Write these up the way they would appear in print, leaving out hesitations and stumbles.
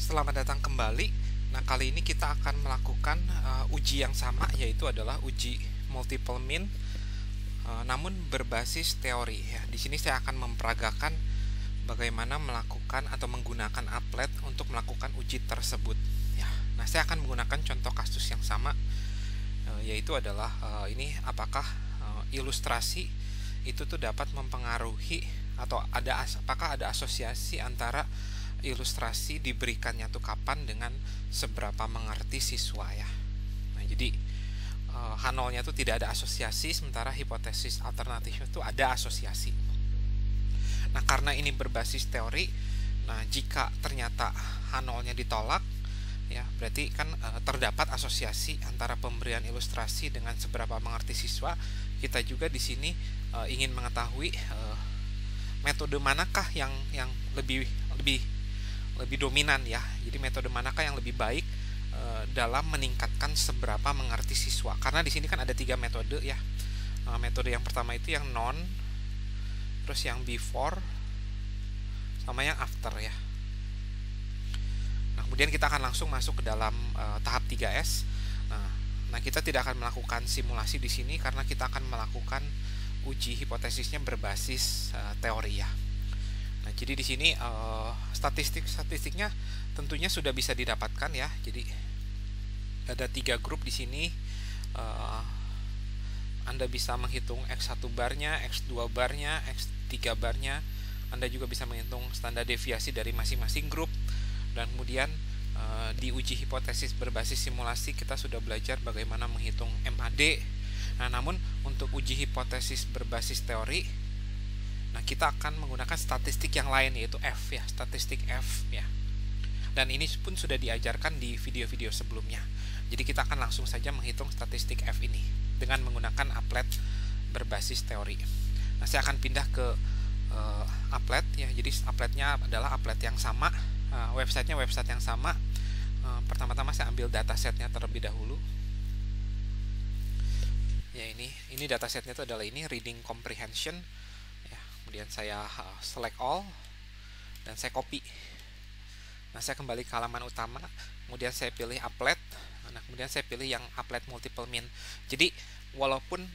Selamat datang kembali. Nah, kali ini kita akan melakukan uji yang sama, yaitu adalah uji multiple mean, namun berbasis teori. Ya, di sini saya akan memperagakan bagaimana melakukan atau menggunakan applet untuk melakukan uji tersebut. Ya, nah saya akan menggunakan contoh kasus yang sama, yaitu adalah ini apakah ilustrasi itu tuh dapat mempengaruhi atau apakah ada asosiasi antara ilustrasi diberikannya tuh kapan dengan seberapa mengerti siswa ya. Nah, jadi H0-nya tuh tidak ada asosiasi, sementara hipotesis alternatifnya tuh ada asosiasi. Nah, karena ini berbasis teori, nah jika ternyata H0-nya ditolak, ya berarti kan terdapat asosiasi antara pemberian ilustrasi dengan seberapa mengerti siswa. Kita juga di sini ingin mengetahui metode manakah yang lebih dominan ya. Jadi metode manakah yang lebih baik dalam meningkatkan seberapa mengerti siswa. Karena di sini kan ada 3 metode ya. Metode yang pertama itu yang non, terus yang before, sama yang after ya. Nah, kemudian kita akan langsung masuk ke dalam tahap 3S. Nah, kita tidak akan melakukan simulasi di sini karena kita akan melakukan uji hipotesisnya berbasis teori ya. Nah, jadi di sini statistiknya tentunya sudah bisa didapatkan ya. Jadi ada 3 grup di sini. Anda bisa menghitung X1 barnya, X2 barnya, X3 barnya. Anda juga bisa menghitung standar deviasi dari masing-masing grup. Dan kemudian di uji hipotesis berbasis simulasi kita sudah belajar bagaimana menghitung MAD. Nah, namun untuk uji hipotesis berbasis teori, nah kita akan menggunakan statistik yang lain, yaitu F ya, statistik F ya. Dan ini pun sudah diajarkan di video-video sebelumnya. Jadi kita akan langsung saja menghitung statistik F ini dengan menggunakan applet berbasis teori. Nah, saya akan pindah ke applet ya. Jadi appletnya adalah applet yang sama, websitenya website yang sama. Pertama-tama saya ambil datasetnya terlebih dahulu. Ya, ini datasetnya itu adalah ini reading comprehension. Ya, kemudian saya select all dan saya copy. Nah, saya kembali ke halaman utama, kemudian saya pilih applet. Nah, kemudian saya pilih yang applet multiple mean. Jadi walaupun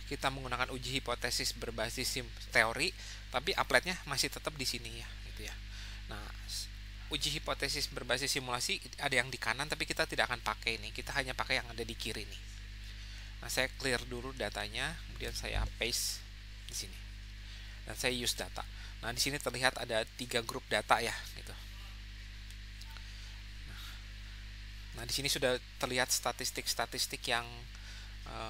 kita menggunakan uji hipotesis berbasis teori, tapi appletnya masih tetap di sini ya, gitu ya. Nah, uji hipotesis berbasis simulasi ada yang di kanan, tapi kita tidak akan pakai ini. Kita hanya pakai yang ada di kiri nih. Nah, saya clear dulu datanya, kemudian saya paste di sini. Dan saya use data. Nah, di sini terlihat ada 3 grup data ya, gitu. Nah, di sini sudah terlihat statistik-statistik yang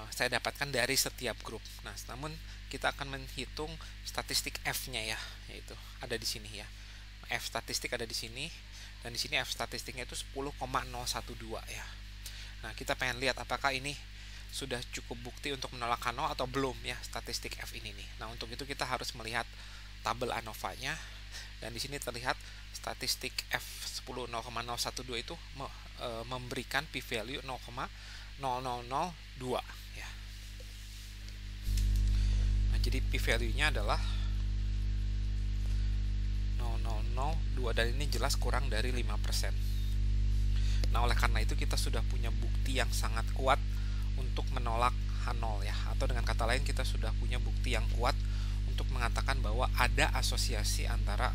saya dapatkan dari setiap grup. Nah, namun kita akan menghitung statistik F-nya ya, yaitu ada di sini ya. F statistik ada di sini, dan di sini F statistiknya itu 10,012 ya. Nah, kita pengen lihat apakah ini sudah cukup bukti untuk menolak H0 atau belum ya, statistik F ini nih. Nah, untuk itu kita harus melihat tabel ANOVA-nya, dan di sini terlihat statistik F 10,012 itu memberikan p-value 0,0002 ya. Nah, jadi p-value-nya adalah 0,002, dan ini jelas kurang dari 5%. Nah, oleh karena itu kita sudah punya bukti yang sangat kuat untuk menolak H0 ya, atau dengan kata lain kita sudah punya bukti yang kuat untuk mengatakan bahwa ada asosiasi antara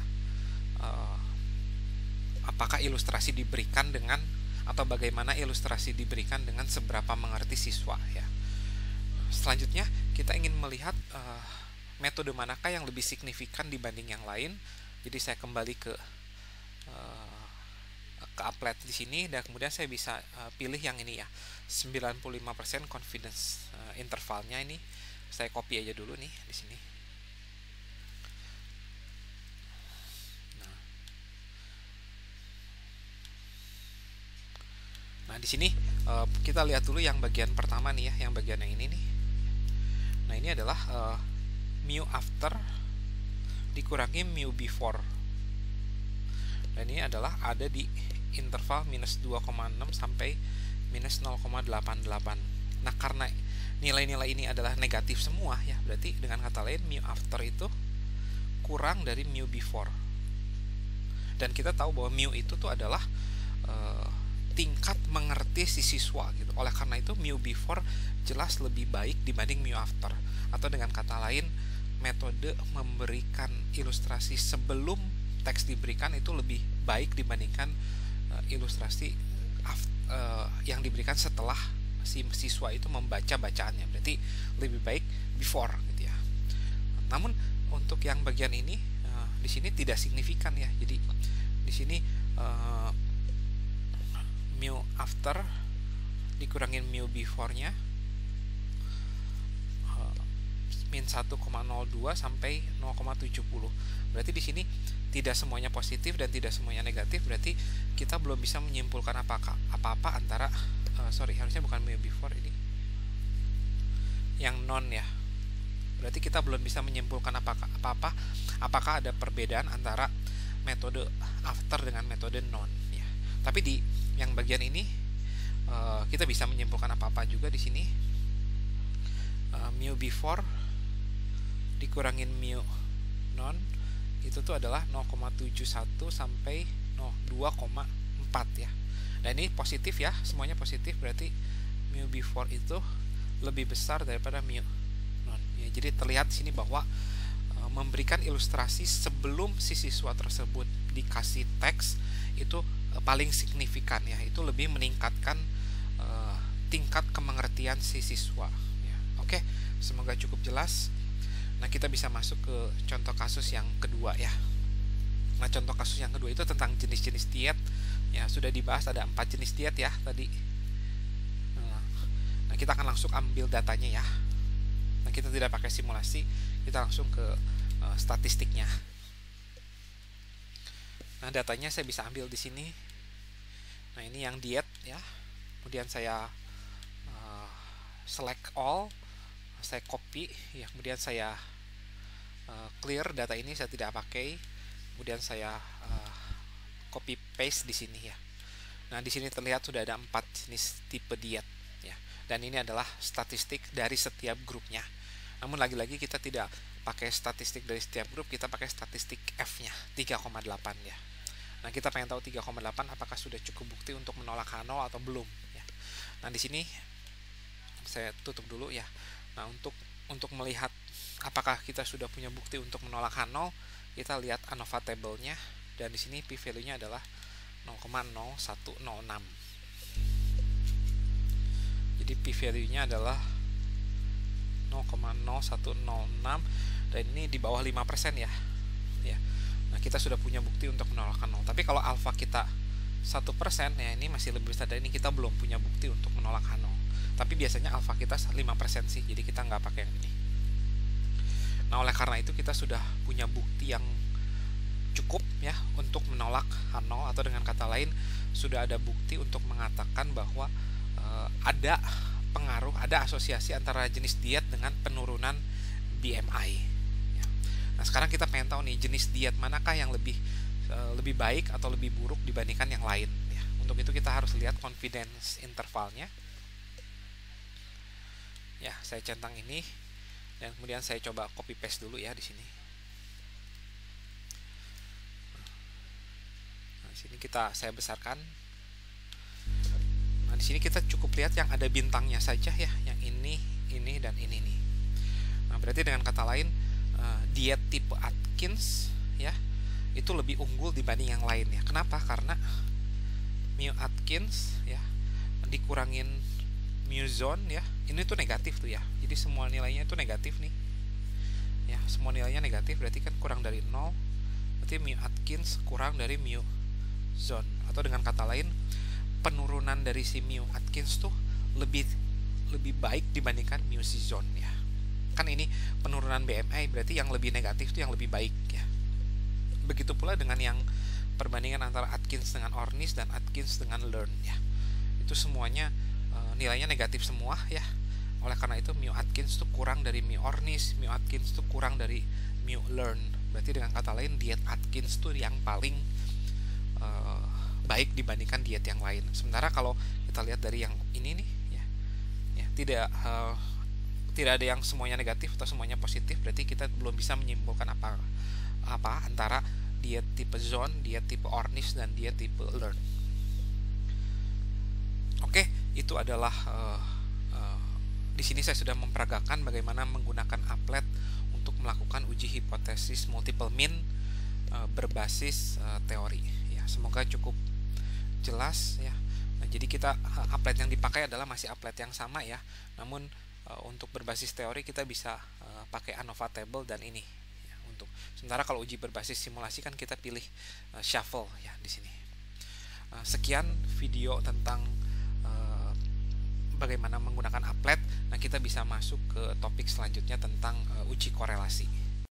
apakah ilustrasi diberikan dengan, atau bagaimana ilustrasi diberikan dengan seberapa mengerti siswa ya. Selanjutnya kita ingin melihat metode manakah yang lebih signifikan dibanding yang lain. Jadi saya kembali ke applet di sini, dan kemudian saya bisa pilih yang ini ya, 95% confidence intervalnya. Ini saya copy aja dulu nih di sini. Nah, di sini kita lihat dulu yang bagian pertama nih ya, yang bagian yang ini nih. Nah, ini adalah mu after dikurangi mu before. Dan ini adalah ada di interval minus 2,6 sampai minus 0,88. Nah, karena nilai-nilai ini adalah negatif semua ya, berarti dengan kata lain mu after itu kurang dari mu before. Dan kita tahu bahwa mu itu tuh adalah tingkat mengerti si siswa gitu. Oleh karena itu mu before jelas lebih baik dibanding mu after. Atau dengan kata lain, metode memberikan ilustrasi sebelum teks diberikan itu lebih baik dibandingkan ilustrasi yang diberikan setelah si siswa itu membaca bacaannya. Berarti lebih baik before gitu ya. Namun untuk yang bagian ini di sini tidak signifikan ya. Jadi di sini mu after dikurangin mu before-nya min 1,02 sampai 0,70. Berarti di sini tidak semuanya positif dan tidak semuanya negatif. Berarti kita belum bisa menyimpulkan apa-apa antara harusnya bukan mu before ini. Yang non ya. Berarti kita belum bisa menyimpulkan apakah ada perbedaan antara metode after dengan metode non ya. Tapi di yang bagian ini kita bisa menyimpulkan apa-apa juga di sini. Mu before dikurangin mu non itu tuh adalah 0,71 sampai 2,4 ya. Dan ini positif ya, semuanya positif, berarti mu before itu lebih besar daripada mu non ya. Jadi terlihat di sini bahwa memberikan ilustrasi sebelum si siswa tersebut dikasih teks itu paling signifikan ya. Itu lebih meningkatkan tingkat kemengertian si siswa ya. Oke, semoga cukup jelas. Nah, kita bisa masuk ke contoh kasus yang kedua ya. Nah, contoh kasus yang kedua itu tentang jenis-jenis diet ya. Sudah dibahas ada 4 jenis diet ya tadi. Nah, kita akan langsung ambil datanya ya. Nah, kita tidak pakai simulasi, kita langsung ke statistiknya. Nah, datanya saya bisa ambil di sini. Nah, ini yang diet ya. Kemudian saya select all, saya copy ya, kemudian saya clear data ini, saya tidak pakai. Kemudian saya copy paste di sini ya. Nah, di sini terlihat sudah ada 4 jenis tipe diet ya. Dan ini adalah statistik dari setiap grupnya. Namun lagi-lagi kita tidak pakai statistik dari setiap grup, kita pakai statistik F-nya 3,8 ya. Nah, kita pengen tahu 3,8 apakah sudah cukup bukti untuk menolak H0 atau belum ya. Nah, di sini saya tutup dulu ya. Nah, untuk melihat apakah kita sudah punya bukti untuk menolak H0, kita lihat ANOVA table-nya, dan di sini p-value-nya adalah 0,0106. Jadi p-value-nya adalah 0,0106 dan ini di bawah 5% ya. Ya. Nah, kita sudah punya bukti untuk menolak H0. Tapi kalau alfa kita 1% ya, ini masih lebih besar dari ini, kita belum punya bukti untuk menolak H0. Tapi biasanya alfa kita 5% sih, jadi kita nggak pakai yang ini. Nah, oleh karena itu kita sudah punya bukti yang cukup ya untuk menolak H0, atau dengan kata lain sudah ada bukti untuk mengatakan bahwa ada pengaruh, ada asosiasi antara jenis diet dengan penurunan BMI ya. Nah, sekarang kita pengen tahu nih jenis diet manakah yang lebih baik atau lebih buruk dibandingkan yang lain ya. Untuk itu kita harus lihat confidence intervalnya. Ya, saya centang ini dan kemudian saya coba copy paste dulu ya di sini. Nah, di sini saya besarkan. Nah, di sini kita cukup lihat yang ada bintangnya saja ya, yang ini dan ini nih. Nah, berarti dengan kata lain diet tipe Atkins ya itu lebih unggul dibanding yang lain ya. Kenapa? Karena mu Atkins ya dikurangin mu zone ya, ini tuh negatif tuh ya. Jadi semua nilainya itu negatif nih. Ya, semua nilainya negatif, berarti kan kurang dari 0. Berarti mu Atkins kurang dari mu zone. Atau dengan kata lain, penurunan dari si mu Atkins tuh lebih baik dibandingkan mu zone ya. Kan ini penurunan BMI, berarti yang lebih negatif tuh yang lebih baik ya. Begitu pula dengan yang perbandingan antara Atkins dengan Ornish dan Atkins dengan Learn ya. Itu semuanya nilainya negatif semua ya. Oleh karena itu mu Atkins itu kurang dari mu Ornish, mu Atkins itu kurang dari mu Learn. Berarti dengan kata lain diet Atkins itu yang paling baik dibandingkan diet yang lain. Sementara kalau kita lihat dari yang ini nih ya tidak ada yang semuanya negatif atau semuanya positif, berarti kita belum bisa menyimpulkan apa antara dia tipe zone, dia tipe Ornish, dan dia tipe learn. Oke, itu adalah di sini saya sudah memperagakan bagaimana menggunakan applet untuk melakukan uji hipotesis multiple mean berbasis teori. Ya, semoga cukup jelas ya. Nah, jadi kita applet yang dipakai adalah masih applet yang sama ya. Namun untuk berbasis teori kita bisa pakai ANOVA table dan ini. Ya, untuk sementara kalau uji berbasis simulasi kan kita pilih shuffle ya di sini. Sekian video tentang bagaimana menggunakan applet. Nah, kita bisa masuk ke topik selanjutnya tentang uji korelasi.